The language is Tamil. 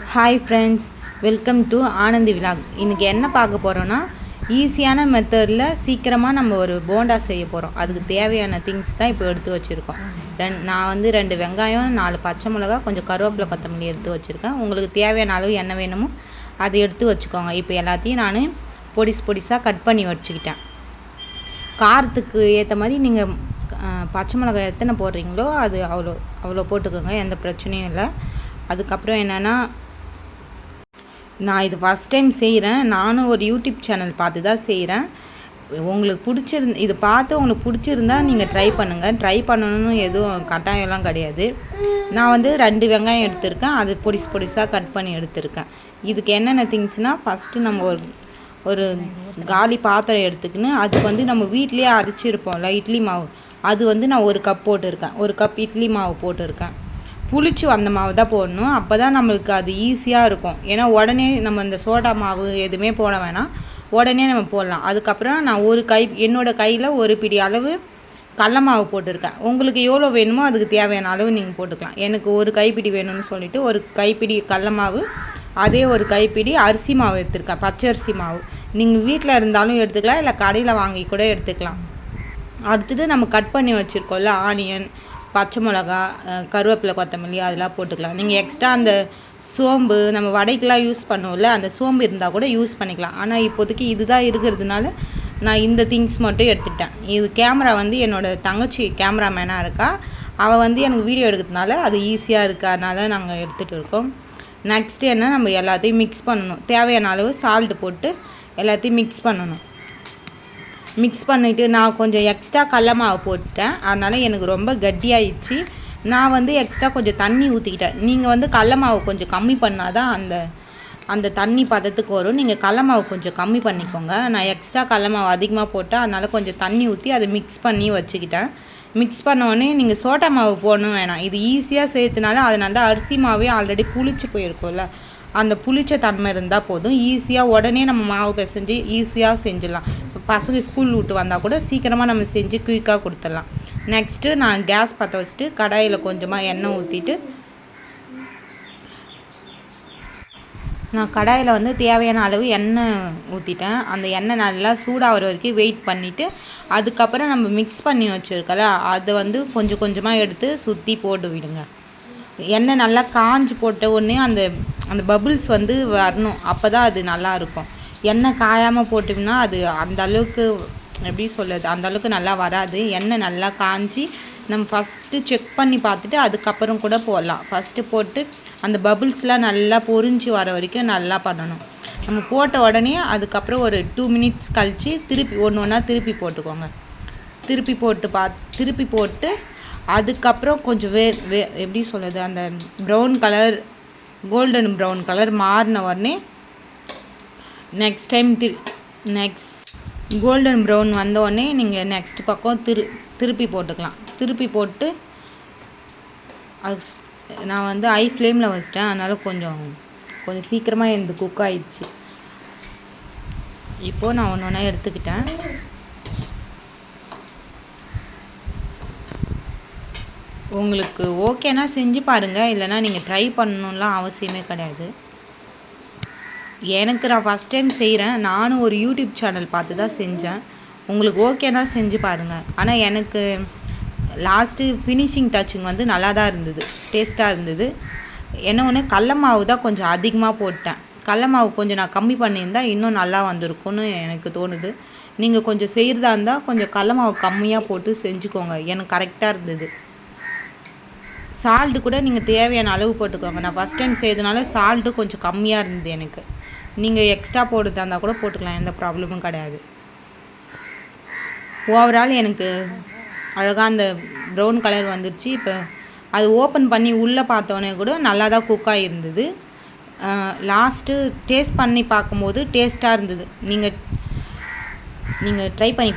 Hi friends, welcome to Anandhi vlog. இன்றைக்கி என்ன பார்க்க போகிறோன்னா, ஈஸியான மெத்தடில் சீக்கிரமாக நம்ம ஒரு போண்டா செய்ய போகிறோம். அதுக்கு தேவையான திங்ஸ் தான் இப்போ எடுத்து வச்சுருக்கோம். நான் வந்து 2 வெங்காயம், 4 பச்சை மிளகா, கொஞ்சம் கருவேப்பிலை, கொத்தமல்லி எடுத்து வச்சுருக்கேன். உங்களுக்கு தேவையான அளவு என்ன வேணுமோ அதை எடுத்து வச்சுக்கோங்க. இப்போ எல்லாத்தையும் நான் பொடிசாக கட் பண்ணி வச்சுக்கிட்டேன். காரத்துக்கு ஏற்ற மாதிரி நீங்கள் பச்சை மிளகாய் எத்தனை போடுறீங்களோ அது அவ்வளோ போட்டுக்கோங்க, எந்த பிரச்சனையும் இல்லை. அதுக்கப்புறம் என்னென்னா, நான் இது ஃபஸ்ட் டைம் செய்கிறேன். நானும் ஒரு யூடியூப் சேனல் பார்த்து தான் செய்கிறேன். உங்களுக்கு இது பார்த்து உங்களுக்கு பிடிச்சிருந்தா நீங்கள் ட்ரை பண்ணுங்கள். ட்ரை பண்ணணும்னு எதுவும் கட்டாயம்லாம் கிடையாது. நான் வந்து 2 வெங்காயம் எடுத்திருக்கேன், அது பொடிசாக கட் பண்ணி எடுத்திருக்கேன். இதுக்கு என்னென்ன திங்ஸ்னால், ஃபஸ்ட்டு நம்ம ஒரு காலி பாத்திரம் எடுத்துக்கின்னு அதுக்கு வந்து நம்ம வீட்லேயே அரைச்சிருப்போம்ல இட்லி மாவு, அது வந்து நான் 1 கப் போட்டிருக்கேன். 1 கப் இட்லி மாவு போட்டிருக்கேன். புளிச்சு வந்த மாவு தான் போடணும், அப்போ தான் நம்மளுக்கு அது ஈஸியாக இருக்கும். ஏன்னா உடனே நம்ம இந்த சோடா மாவு எதுவுமே போட வேணாம், உடனே நம்ம போடலாம். அதுக்கப்புறம் நான் என்னோடய கையில் 1 பிடி அளவு கடல மாவு போட்டிருக்கேன். உங்களுக்கு எவ்வளோ வேணுமோ அதுக்கு தேவையான அளவு நீங்கள் போட்டுக்கலாம். எனக்கு 1 கைப்பிடி வேணும்னு சொல்லிவிட்டு 1 கைப்பிடி கடல மாவு, அதே 1 கைப்பிடி அரிசி மாவு எடுத்துருக்கேன், பச்சை அரிசி மாவு. நீங்கள் வீட்டில் இருந்தாலும் எடுத்துக்கலாம், இல்லை கடையில் வாங்கி கூட எடுத்துக்கலாம். அடுத்தது நம்ம கட் பண்ணி வச்சுருக்கோம்ல ஆனியன், பச்சை மிளகா, கருவேப்பிலை, கொத்தமல்லி அதெல்லாம் போட்டுக்கலாம். நீங்கள் எக்ஸ்ட்ரா அந்த சோம்பு நம்ம வடைக்கெலாம் யூஸ் பண்ணுவோம்ல, அந்த சோம்பு இருந்தால் கூட யூஸ் பண்ணிக்கலாம். ஆனால் இப்போதைக்கு இதுதான் இருக்கிறதுனால நான் இந்த திங்ஸ் மட்டும் எடுத்துக்கிட்டேன். இது கேமரா வந்து என்னோடய தங்கச்சி கேமராமேனாக இருக்கா, அவள் வந்து எனக்கு வீடியோ எடுக்கிறதுனால அது ஈஸியாக இருக்கறனால நாங்கள் எடுத்துகிட்டு இருக்கோம். நெக்ஸ்ட்டு என்ன, நம்ம எல்லாத்தையும் மிக்ஸ் பண்ணணும். தேவையான அளவு சால்ட்டு போட்டு எல்லாத்தையும் மிக்ஸ் பண்ணணும். மிக்ஸ் பண்ணிவிட்டு நான் கொஞ்சம் எக்ஸ்ட்ரா கடல மாவு போட்டுட்டேன், அதனால் எனக்கு ரொம்ப கட்டியாயிடுச்சு. நான் வந்து எக்ஸ்ட்ரா கொஞ்சம் தண்ணி ஊற்றிக்கிட்டேன். நீங்கள் வந்து கடல மாவு கொஞ்சம் கம்மி பண்ணால் தான் அந்த தண்ணி பதத்துக்கு வரும். நீங்கள் கடல மாவு கொஞ்சம் கம்மி பண்ணிக்கோங்க. நான் எக்ஸ்ட்ரா கடல மாவு அதிகமாக போட்டேன், அதனால் கொஞ்சம் தண்ணி ஊற்றி அதை மிக்ஸ் பண்ணி வச்சுக்கிட்டேன். மிக்ஸ் பண்ணோடனே நீங்கள் சோட்டா மாவு போடணும் வேணாம், இது ஈஸியாக சேர்த்துனால. அதனால தான் அரிசி மாவே ஆல்ரெடி புளிச்சு போயிருக்கோம்ல, அந்த புளிச்ச தன்மை இருந்தால் போதும். ஈஸியாக உடனே நம்ம மாவு பிசைஞ்சு ஈஸியாக செஞ்சிடலாம். பசங்க ஸ்கூல் விட்டு வந்தால் கூட சீக்கிரமாக நம்ம செஞ்சு குயிக்காக கொடுத்துடலாம். நெக்ஸ்ட்டு நான் கேஸ் பற்ற வச்சுட்டு கடாயில் கொஞ்சமாக எண்ணெய் ஊற்றிட்டு, நான் கடாயில் வந்து தேவையான அளவு எண்ணெய் ஊற்றிட்டேன். அந்த எண்ணெய் நல்லா சூடாகிற வரைக்கும் வெயிட் பண்ணிவிட்டு, அதுக்கப்புறம் நம்ம மிக்ஸ் பண்ணி வச்சுருக்கல அதை வந்து கொஞ்சம் கொஞ்சமாக எடுத்து சுற்றி போட்டு விடுங்க. எண்ணெய் நல்லா காஞ்சி போட்ட உடனே அந்த பபுள்ஸ் வந்து வரணும், அப்போ தான் அது நல்லாயிருக்கும். எண்ணெய் காயாமல் போட்டிங்கன்னா அது அந்த அளவுக்கு எப்படி சொல்லுறது, அந்த அளவுக்கு நல்லா வராது. எண்ணெய் நல்லா காஞ்சி நம்ம ஃபஸ்ட்டு செக் பண்ணி பார்த்துட்டு அதுக்கப்புறம் கூட போடலாம். ஃபஸ்ட்டு போட்டு அந்த பபுள்ஸ்லாம் நல்லா பொரிஞ்சு வர வரைக்கும் நல்லா பண்ணணும். நம்ம போட்ட உடனே அதுக்கப்புறம் ஒரு 2 மினிட்ஸ் கழித்து திருப்பி ஒன்று திருப்பி போட்டுக்கோங்க. திருப்பி போட்டு அதுக்கப்புறம் கொஞ்சம் எப்படி சொல்லுறது, அந்த brown colour, golden brown colour மாறின உடனே நெக்ஸ்ட் கோல்டன் ப்ரௌன் வந்தோடனே நீங்கள் நெக்ஸ்ட் பக்கம் திருப்பி போட்டுக்கலாம். திருப்பி போட்டு நான் வந்து ஹை ஃப்ளேமில் வச்சிட்டேன், அதனால் கொஞ்சம் சீக்கிரமாக எனக்கு குக் ஆயிடுச்சு. இப்போது நான் ஒன்று ஒன்றா எடுத்துக்கிட்டேன். உங்களுக்கு ஓகேனா செஞ்சு பாருங்கள், இல்லைனா நீங்கள் ட்ரை பண்ணணும்லாம் அவசியமே கிடையாது. நான் ஃபஸ்ட் டைம் செய்கிறேன். நானும் ஒரு யூடியூப் சேனல் பார்த்து தான் செஞ்சேன். உங்களுக்கு ஓகேனா செஞ்சு பாருங்கள். ஆனால் எனக்கு லாஸ்ட்டு ஃபினிஷிங் டச்சிங் வந்து நல்லா தான் இருந்தது, டேஸ்ட்டாக இருந்தது. என்ன ஒன்று, கடல மாவு தான் கொஞ்சம் அதிகமாக போட்டேன். கடல மாவு கொஞ்சம் நான் கம்மி பண்ணியிருந்தால் இன்னும் நல்லா வந்திருக்கும்னு எனக்கு தோணுது. நீங்கள் கொஞ்சம் செய்கிறதா இருந்தால் கொஞ்சம் கடல மாவு கம்மியாக போட்டு செஞ்சுக்கோங்க, எனக்கு கரெக்டாக இருந்தது. சால்ட்டு கூட நீங்கள் தேவையான அளவு போட்டுக்கோங்க. நான் ஃபஸ்ட் டைம் செய்கிறதுனால சால்ட்டு கொஞ்சம் கம்மியாக இருந்தது எனக்கு. நீங்கள் எக்ஸ்ட்ரா போடுறதா இருந்தால் கூட போட்டுக்கலாம், எந்த ப்ராப்ளமும் கிடையாது. ஓவரால் எனக்கு அழகாக அந்த ப்ரௌன் கலர் வந்துடுச்சு. இப்போ அது ஓப்பன் பண்ணி உள்ளே பார்த்தோன்னே கூட நல்லா தான் குக் ஆகியிருந்தது. லாஸ்ட்டு டேஸ்ட் பண்ணி பார்க்கும்போது டேஸ்ட்டாக இருந்தது. நீங்கள் ட்ரை பண்ணி